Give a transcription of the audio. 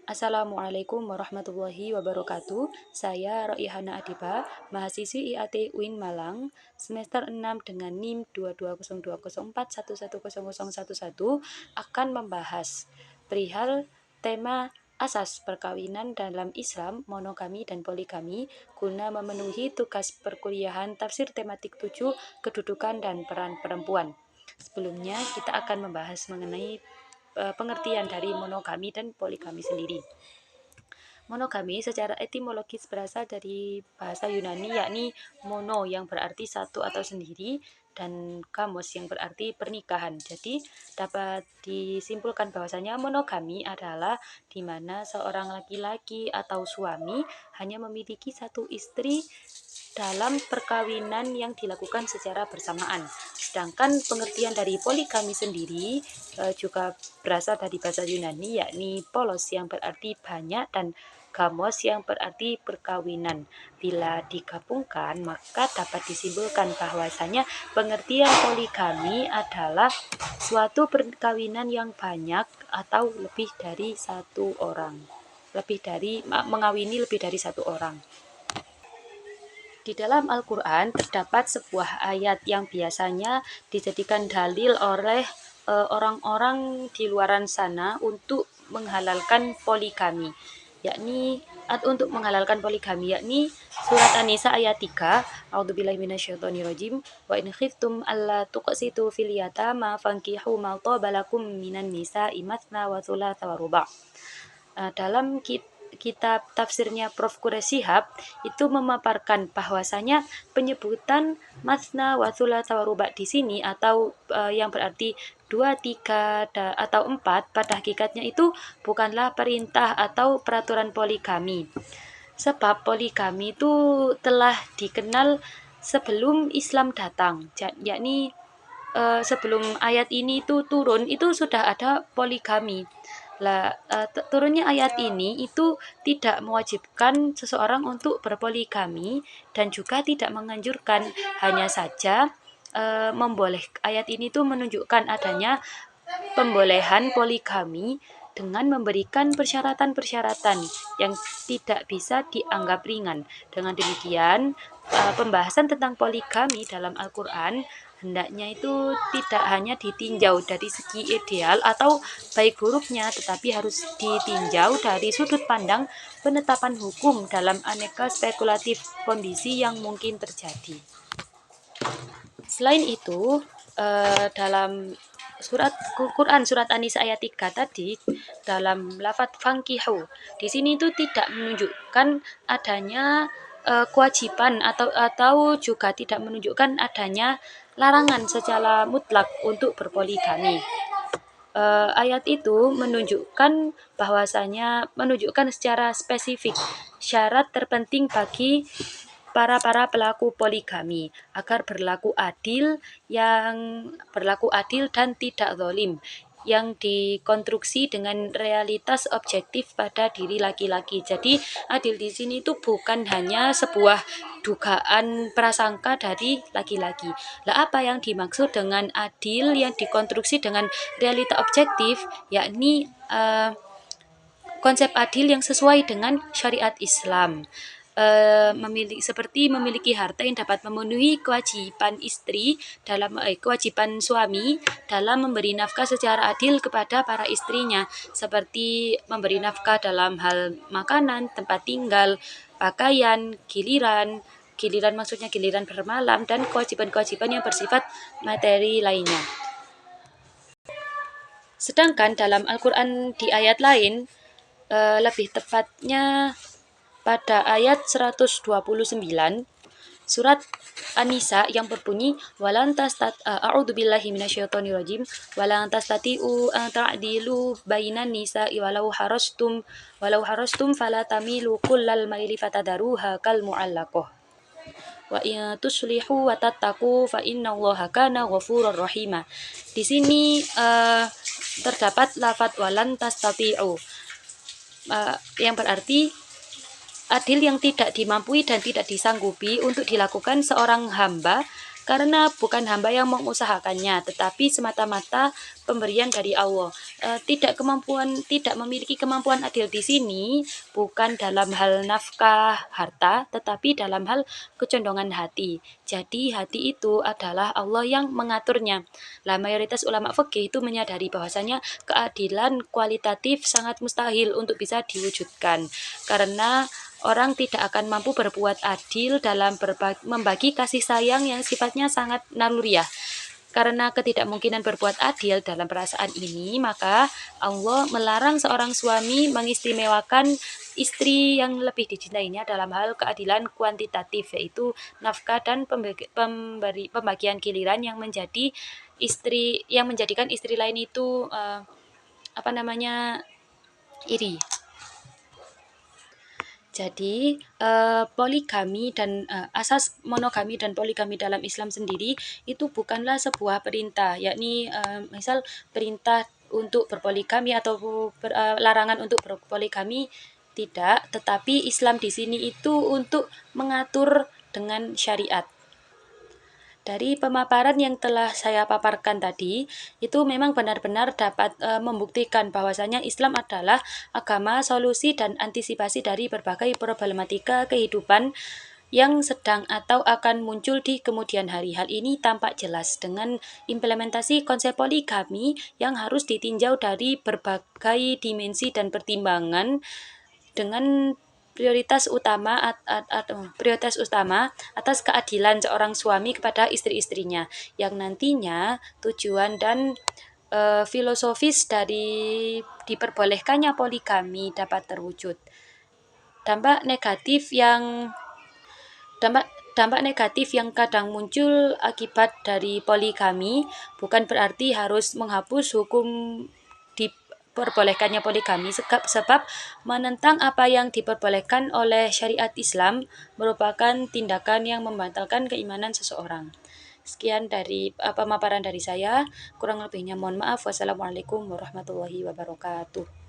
Assalamualaikum warahmatullahi wabarakatuh. Saya Roihana Adiba, mahasiswi IAT UIN Malang, semester 6 dengan NIM 2202041100011 akan membahas perihal tema asas perkawinan dalam Islam, monogami dan poligami guna memenuhi tugas perkuliahan tafsir tematik 7 kedudukan dan peran perempuan. Sebelumnya kita akan membahas mengenai pengertian dari monogami dan poligami sendiri. Monogami secara etimologis berasal dari bahasa Yunani yakni mono yang berarti satu atau sendiri dan gamos yang berarti pernikahan. Jadi dapat disimpulkan bahwasanya monogami adalah di mana seorang laki-laki atau suami hanya memiliki satu istri dalam perkawinan yang dilakukan secara bersamaan. Sedangkan pengertian dari poligami sendiri juga berasal dari bahasa Yunani yakni polos yang berarti banyak dan gamos yang berarti perkawinan. Bila digabungkan maka dapat disimpulkan bahwasanya pengertian poligami adalah suatu perkawinan yang banyak atau lebih dari satu orang. Mengawini lebih dari satu orang. Di dalam Al-Quran terdapat sebuah ayat yang biasanya dijadikan dalil oleh orang-orang di luaran sana untuk menghalalkan poligami, yakni surat An-Nisa ayat 3. A'udzubillahi minasyaitonirrajim. Wa in khiftum alla tuqsitu fil yatama fankihu ma tabalakum minan nisa'i matsna wa thulatha wa ruba'. Dalam kitab tafsirnya Prof. Qureshihab itu memaparkan bahwasanya penyebutan masna wa thulatha wa ruba' di sini atau yang berarti 2, 3 atau 4 pada hakikatnya itu bukanlah perintah atau peraturan poligami. Sebab poligami itu telah dikenal sebelum Islam datang, yakni sebelum ayat ini itu turun itu sudah ada poligami. Turunnya ayat ini itu tidak mewajibkan seseorang untuk berpoligami dan juga tidak menganjurkan, hanya saja ayat ini tuh menunjukkan adanya pembolehan poligami dengan memberikan persyaratan-persyaratan yang tidak bisa dianggap ringan. Dengan demikian, pembahasan tentang poligami dalam Al-Quran hendaknya itu tidak hanya ditinjau dari segi ideal atau baik buruknya, tetapi harus ditinjau dari sudut pandang penetapan hukum dalam aneka spekulatif kondisi yang mungkin terjadi. Selain itu, dalam Quran surat An-Nisa ayat 3 tadi, dalam lafadz fankihu, di sini itu tidak menunjukkan adanya kewajiban atau juga tidak menunjukkan adanya larangan secara mutlak untuk berpoligami. Ayat itu menunjukkan secara spesifik syarat terpenting bagi para pelaku poligami agar berlaku adil dan tidak zalim, yang dikonstruksi dengan realitas objektif pada diri laki-laki. Jadi adil di sini itu bukan hanya sebuah dugaan prasangka dari laki-laki. Lah apa yang dimaksud dengan adil yang dikonstruksi dengan realita objektif, yakni konsep adil yang sesuai dengan syariat Islam. Seperti memiliki harta yang dapat memenuhi kewajiban kewajiban suami dalam memberi nafkah secara adil kepada para istrinya, seperti memberi nafkah dalam hal makanan, tempat tinggal, pakaian, giliran maksudnya giliran bermalam, dan kewajiban-kewajiban yang bersifat materi lainnya. Sedangkan dalam Al-Quran di ayat lain, lebih tepatnya pada ayat 129 surat An-Nisa yang berbunyi a'udzubillahi minasyaitonirrajim walan tastati'u an ta'dilu bainan nisa'i walau harastum fala tamilu kullal maili fatadaruha kal mu'allaqah wa in tuslihu wa tattaqu fa innallaha kana ghafurur rahima. Di sini terdapat lafadz walan tastati'u yang berarti adil yang tidak dimampui dan tidak disanggupi untuk dilakukan seorang hamba karena bukan hamba yang mengusahakannya, tetapi semata-mata pemberian dari Allah. Tidak memiliki kemampuan adil di sini bukan dalam hal nafkah harta, tetapi dalam hal kecondongan hati. Jadi hati itu adalah Allah yang mengaturnya. Lah mayoritas ulama fikih itu menyadari bahwasanya keadilan kualitatif sangat mustahil untuk bisa diwujudkan karena orang tidak akan mampu berbuat adil dalam membagi kasih sayang yang sifatnya sangat naluriah. Karena ketidakmungkinan berbuat adil dalam perasaan ini, maka Allah melarang seorang suami mengistimewakan istri yang lebih dicintainya dalam hal keadilan kuantitatif, yaitu nafkah dan pembagian giliran yang menjadikan istri lain itu iri. Jadi poligami dan asas monogami dan poligami dalam Islam sendiri itu bukanlah sebuah perintah, yakni misal perintah untuk berpoligami atau larangan untuk berpoligami tidak, tetapi Islam di sini itu untuk mengatur dengan syariat. Dari pemaparan yang telah saya paparkan tadi, itu memang benar-benar dapat membuktikan bahwasanya Islam adalah agama solusi dan antisipasi dari berbagai problematika kehidupan yang sedang atau akan muncul di kemudian hari. Hal ini tampak jelas dengan implementasi konsep poligami yang harus ditinjau dari berbagai dimensi dan pertimbangan dengan prioritas utama atas keadilan seorang suami kepada istri-istrinya yang nantinya tujuan dan filosofis dari diperbolehkannya poligami dapat terwujud. Dampak negatif yang dampak Dampak negatif yang kadang muncul akibat dari poligami bukan berarti harus menghapus hukum diperbolehkannya poligami, sebab menentang apa yang diperbolehkan oleh syariat Islam merupakan tindakan yang membatalkan keimanan seseorang. Sekian dari pemaparan dari saya, kurang lebihnya mohon maaf. Wassalamualaikum warahmatullahi wabarakatuh.